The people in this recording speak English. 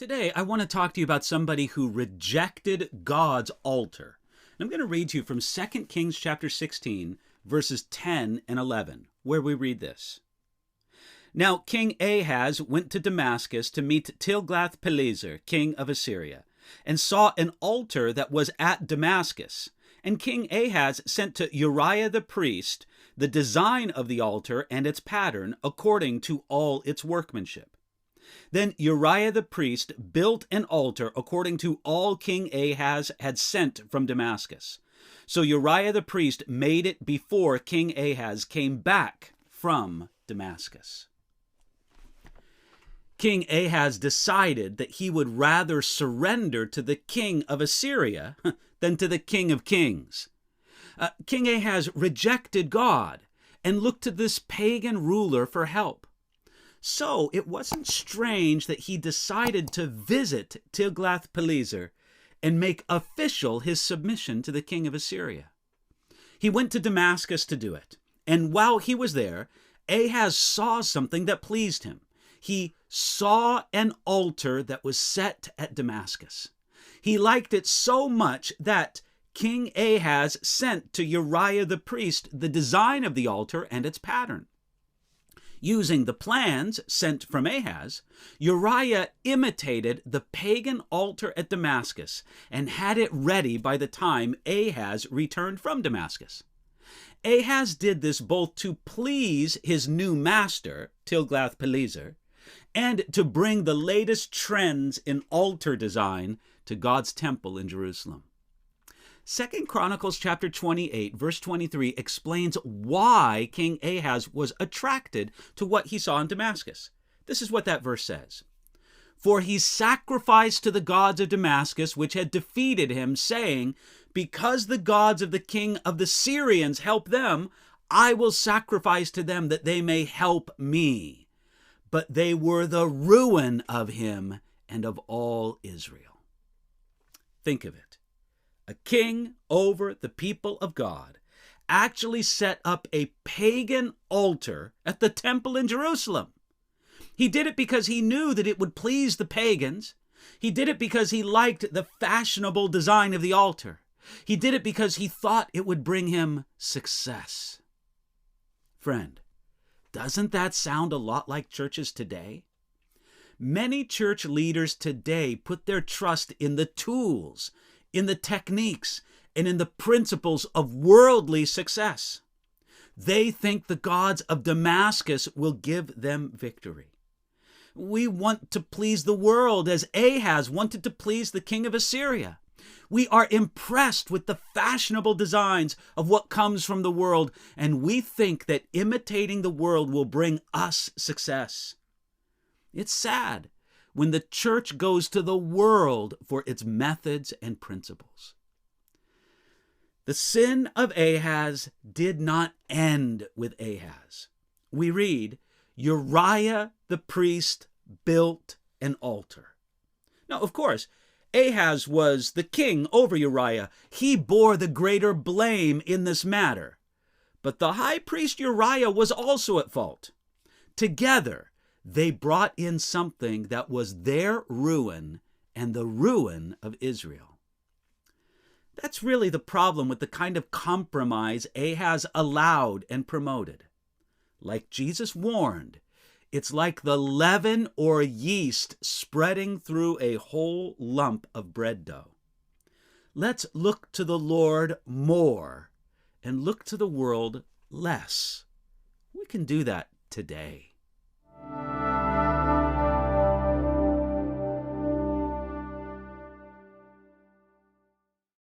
Today, I want to talk to you about somebody who rejected God's altar. And I'm going to read to you from 2 Kings chapter 16, verses 10 and 11, where we read this. Now King Ahaz went to Damascus to meet Tiglath-Pileser, king of Assyria, and saw an altar that was at Damascus. And King Ahaz sent to Uriah the priest the design of the altar and its pattern according to all its workmanship. Then Uriah the priest built an altar according to all King Ahaz had sent from Damascus. So Uriah the priest made it before King Ahaz came back from Damascus. King Ahaz decided that he would rather surrender to the king of Assyria than to the King of Kings. King Ahaz rejected God and looked to this pagan ruler for help. So it wasn't strange that he decided to visit Tiglath-Pileser and make official his submission to the king of Assyria. He went to Damascus to do it, and while he was there, Ahaz saw something that pleased him. He saw an altar that was set at Damascus. He liked it so much that King Ahaz sent to Uriah the priest the design of the altar and its pattern. Using the plans sent from Ahaz, Uriah imitated the pagan altar at Damascus and had it ready by the time Ahaz returned from Damascus. Ahaz did this both to please his new master, Tiglath-Pileser, and to bring the latest trends in altar design to God's temple in Jerusalem. 2 Chronicles chapter 28, verse 23 explains why King Ahaz was attracted to what he saw in Damascus. This is what that verse says. For he sacrificed to the gods of Damascus, which had defeated him, saying, because the gods of the king of the Syrians help them, I will sacrifice to them that they may help me. But they were the ruin of him and of all Israel. Think of it. A king over the people of God actually set up a pagan altar at the temple in Jerusalem. He did it because he knew that it would please the pagans. He did it because he liked the fashionable design of the altar. He did it because he thought it would bring him success. Friend, doesn't that sound a lot like churches today? Many church leaders today put their trust in the tools, in the techniques, and in the principles of worldly success. They think the gods of Damascus will give them victory. We want to please the world as Ahaz wanted to please the king of Assyria. We are impressed with the fashionable designs of what comes from the world, and we think that imitating the world will bring us success. It's sad when the church goes to the world for its methods and principles. The sin of Ahaz did not end with Ahaz. We read, Uriah the priest built an altar. Now, of course, Ahaz was the king over Uriah. He bore the greater blame in this matter. But the high priest Uriah was also at fault. Together, they brought in something that was their ruin and the ruin of Israel. That's really the problem with the kind of compromise Ahaz allowed and promoted. Like Jesus warned, it's like the leaven or yeast spreading through a whole lump of bread dough. Let's look to the Lord more and look to the world less. We can do that today.